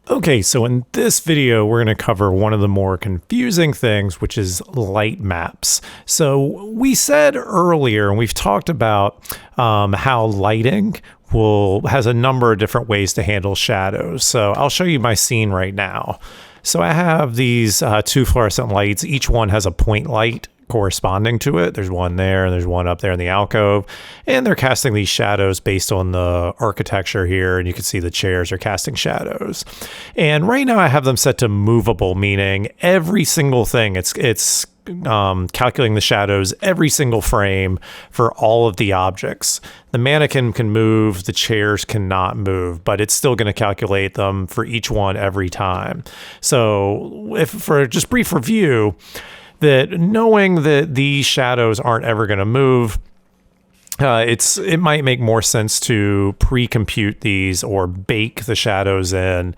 Okay, so in this video, we're going to cover one of the more confusing things, which is light maps. So we said earlier, and we've talked about how lighting has a number of different ways to handle shadows. So I'll show you my scene right now. So I have these two fluorescent lights. Each one has a point light corresponding to it. There's one there, and there's one up there in the alcove, and they're casting these shadows based on the architecture here, and you can see the chairs are casting shadows. And right now I have them set to movable, meaning every single thing, it's calculating the shadows every single frame for all of the objects. The mannequin can move, the chairs cannot move, but it's still going to calculate them for each one every time. So if for just brief review, that knowing that these shadows aren't ever going to move, it might make more sense to pre-compute these or bake the shadows in,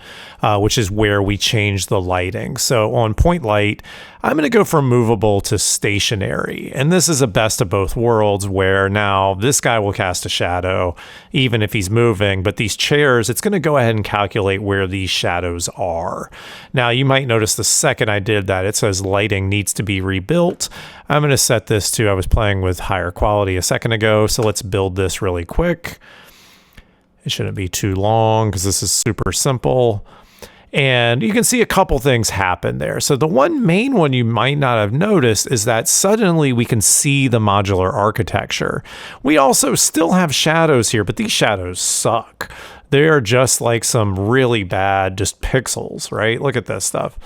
which is where we change the lighting. So on point light, I'm going to go from movable to stationary. And this is a best of both worlds where now this guy will cast a shadow even if he's moving, but these chairs, it's going to go ahead and calculate where these shadows are. Now you might notice the second I did that, it says lighting needs to be rebuilt. I'm going to set this to, I was playing with higher quality a second ago, so let's build this really quick. It shouldn't be too long because this is super simple. And you can see a couple things happen there. So the one main one you might not have noticed is that suddenly we can see the modular architecture. We also still have shadows here, but these shadows suck. They are just like some really bad just pixels, right? Look at this stuff.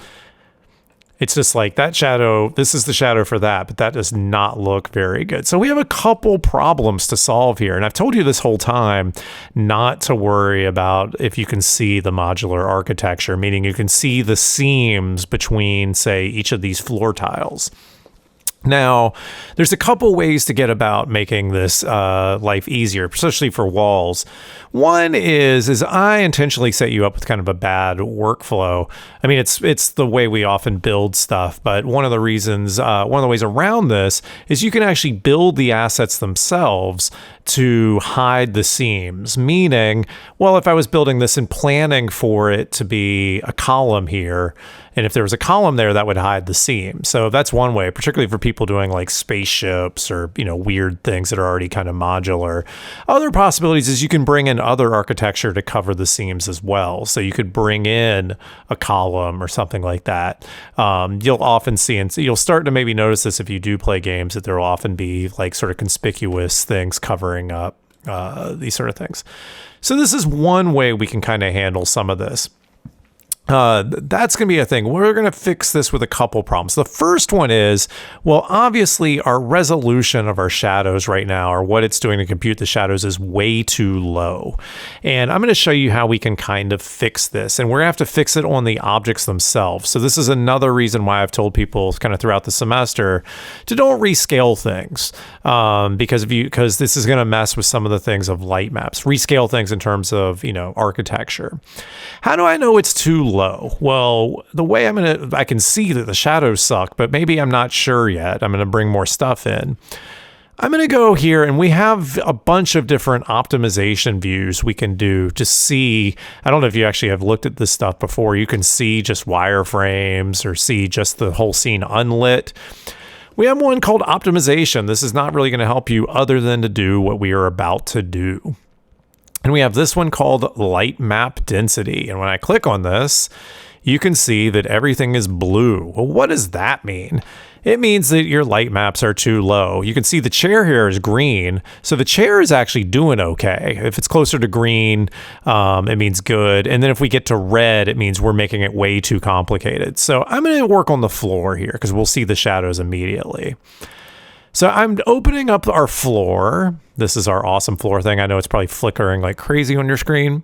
It's just like that shadow, this is the shadow for that, but that does not look very good. So we have a couple problems to solve here. And I've told you this whole time not to worry about if you can see the modular architecture, meaning you can see the seams between, say, each of these floor tiles. Now, there's a couple ways to get about making this life easier, especially for walls. One is I intentionally set you up with kind of a bad workflow. I mean, it's the way we often build stuff, but one of the reasons, one of the ways around this is you can actually build the assets themselves to hide the seams, meaning, well, if I was building this and planning for it to be a column here, and if there was a column there, that would hide the seam. So that's one way, particularly for people doing like spaceships or, weird things that are already kind of modular. Other possibilities is you can bring in other architecture to cover the seams as well. So you could bring in a column or something like that. You'll often see, and you'll start to maybe notice this if you do play games, that there will often be like sort of conspicuous things covering up these sort of things. So this is one way we can kind of handle some of this. That's going to be a thing. We're going to fix this with a couple problems. The first one is, well, obviously our resolution of our shadows right now, or what it's doing to compute the shadows, is way too low. And I'm going to show you how we can kind of fix this. And we're going to have to fix it on the objects themselves. So this is another reason why I've told people kind of throughout the semester to don't rescale things, because this is going to mess with some of the things of light maps. Rescale things in terms of, architecture. How do I know it's too low? Well, the way I can see that the shadows suck, but maybe I'm not sure yet. I'm going to bring more stuff in. I'm going to go here, and we have a bunch of different optimization views we can do to see. I don't know if you actually have looked at this stuff before. You can see just wireframes or see just the whole scene unlit. We have one called optimization. This is not really going to help you other than to do what we are about to do. And we have this one called light map density. And when I click on this, you can see that everything is blue. Well, what does that mean? It means that your light maps are too low. You can see the chair here is green. So the chair is actually doing okay. If it's closer to green, it means good. And then if we get to red, it means we're making it way too complicated. So I'm going to work on the floor here because we'll see the shadows immediately. So I'm opening up our floor. This is our awesome floor thing. I know it's probably flickering like crazy on your screen,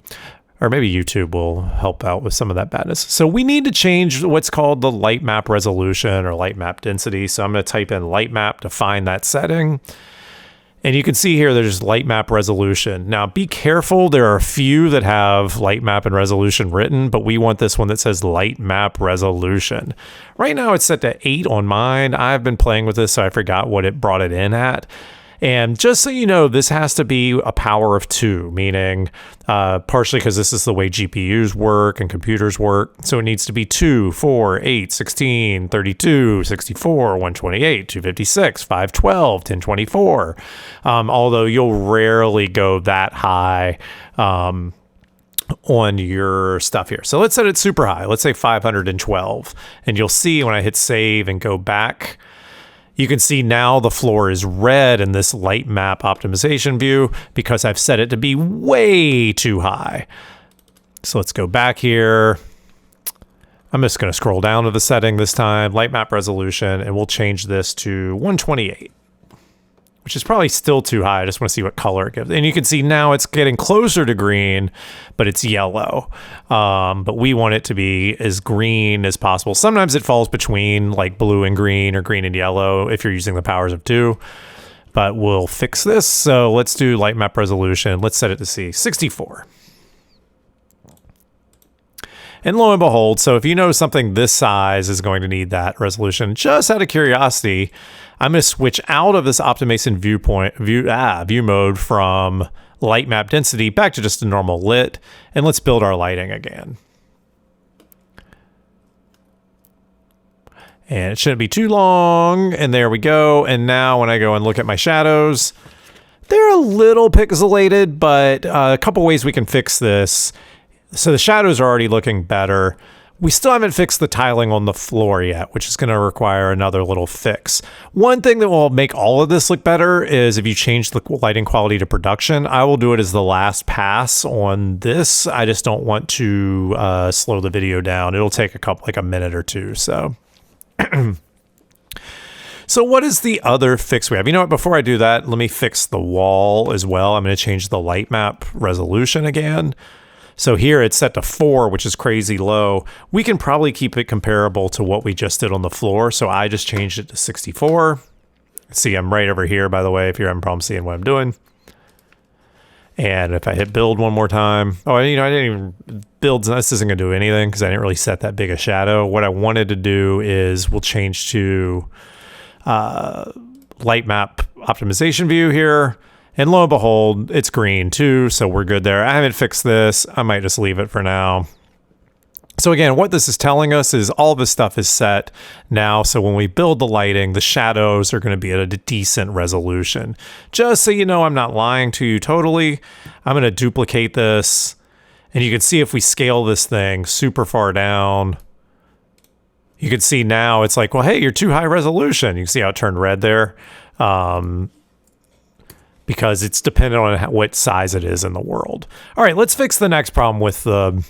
or maybe YouTube will help out with some of that badness. So we need to change what's called the light map resolution or light map density. So I'm going to type in light map to find that setting. And you can see here there's light map resolution. Now be careful, there are a few that have light map and resolution written, but we want this one that says light map resolution. Right now it's set to 8 on mine. I've been playing with this, so I forgot what it brought it in at. And just so you know, this has to be a power of 2, meaning partially because this is the way GPUs work and computers work. So it needs to be 2, 4, 8, 16, 32, 64, 128, 256, 512, 1024. Although you'll rarely go that high on your stuff here. So let's set it super high. Let's say 512. And you'll see when I hit save and go back, you can see now the floor is red in this light map optimization view because I've set it to be way too high. So let's go back here. I'm just going to scroll down to the setting this time, light map resolution, and we'll change this to 128, which is probably still too high. I just want to see what color it gives. And you can see now it's getting closer to green, but it's yellow. But we want it to be as green as possible. Sometimes it falls between like blue and green or green and yellow if you're using the powers of 2. But we'll fix this. So let's do light map resolution. Let's set it to 64. And lo and behold, so if you know something this size is going to need that resolution, just out of curiosity, I'm going to switch out of this optimization view mode from light map density back to just a normal lit, and let's build our lighting again. And it shouldn't be too long, and there we go. And now when I go and look at my shadows, they're a little pixelated, but a couple ways we can fix this. So the shadows are already looking better. We still haven't fixed the tiling on the floor yet, which is going to require another little fix. One thing that will make all of this look better is if you change the lighting quality to production. I will do it as the last pass on this. I just don't want to slow the video down. It'll take like a minute or two. So, so what is the other fix we have? You know what? Before I do that, let me fix the wall as well. I'm going to change the light map resolution again. So here it's set to 4, which is crazy low. We can probably keep it comparable to what we just did on the floor. So I just changed it to 64. See, I'm right over here, by the way, if you're having problems seeing what I'm doing. And if I hit build one more time, I didn't even build. This isn't going to do anything because I didn't really set that big a shadow. What I wanted to do is we'll change to light map optimization view here. And lo and behold, it's green too, so we're good there. I haven't fixed this. I might just leave it for now. So again, what this is telling us is all this stuff is set now. So when we build the lighting, the shadows are going to be at a decent resolution. Just so you know, I'm not lying to you totally. I'm going to duplicate this. And you can see if we scale this thing super far down, you can see now it's like, well, hey, you're too high resolution. You can see how it turned red there. Because it's dependent on what size it is in the world. All right, let's fix the next problem with the...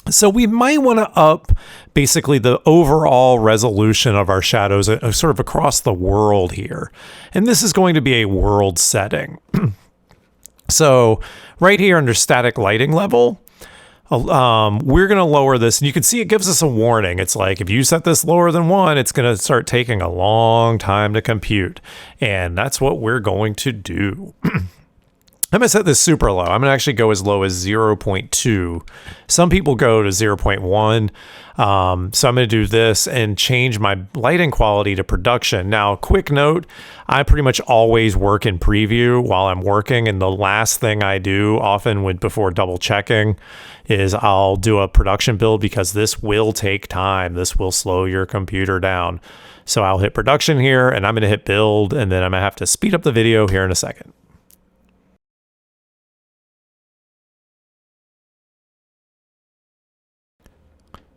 So we might want to up basically the overall resolution of our shadows sort of across the world here. And this is going to be a world setting. So right here under static lighting level, we're going to lower this, and you can see it gives us a warning. It's like, if you set this lower than 1, it's going to start taking a long time to compute. And that's what we're going to do. I'm going to set this super low. I'm going to actually go as low as 0.2. Some people go to 0.1. So I'm going to do this and change my lighting quality to production. Now, quick note, I pretty much always work in preview while I'm working. And the last thing I do often before double checking is I'll do a production build because this will take time. This will slow your computer down. So I'll hit production here and I'm going to hit build, and then I'm going to have to speed up the video here in a second.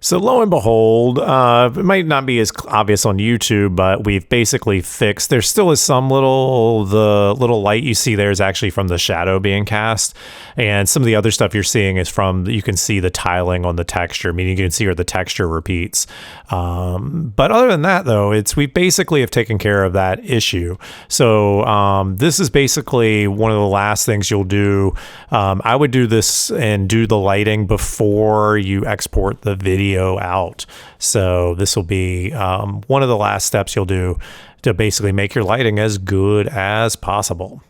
So lo and behold, it might not be as obvious on YouTube, but we've basically fixed, there still is some the little light you see there is actually from the shadow being cast. And some of the other stuff you're seeing is from, you can see the tiling on the texture, meaning you can see where the texture repeats. But other than that though, we basically have taken care of that issue. So this is basically one of the last things you'll do. I would do this and do the lighting before you export the video out. So this will be one of the last steps you'll do to basically make your lighting as good as possible.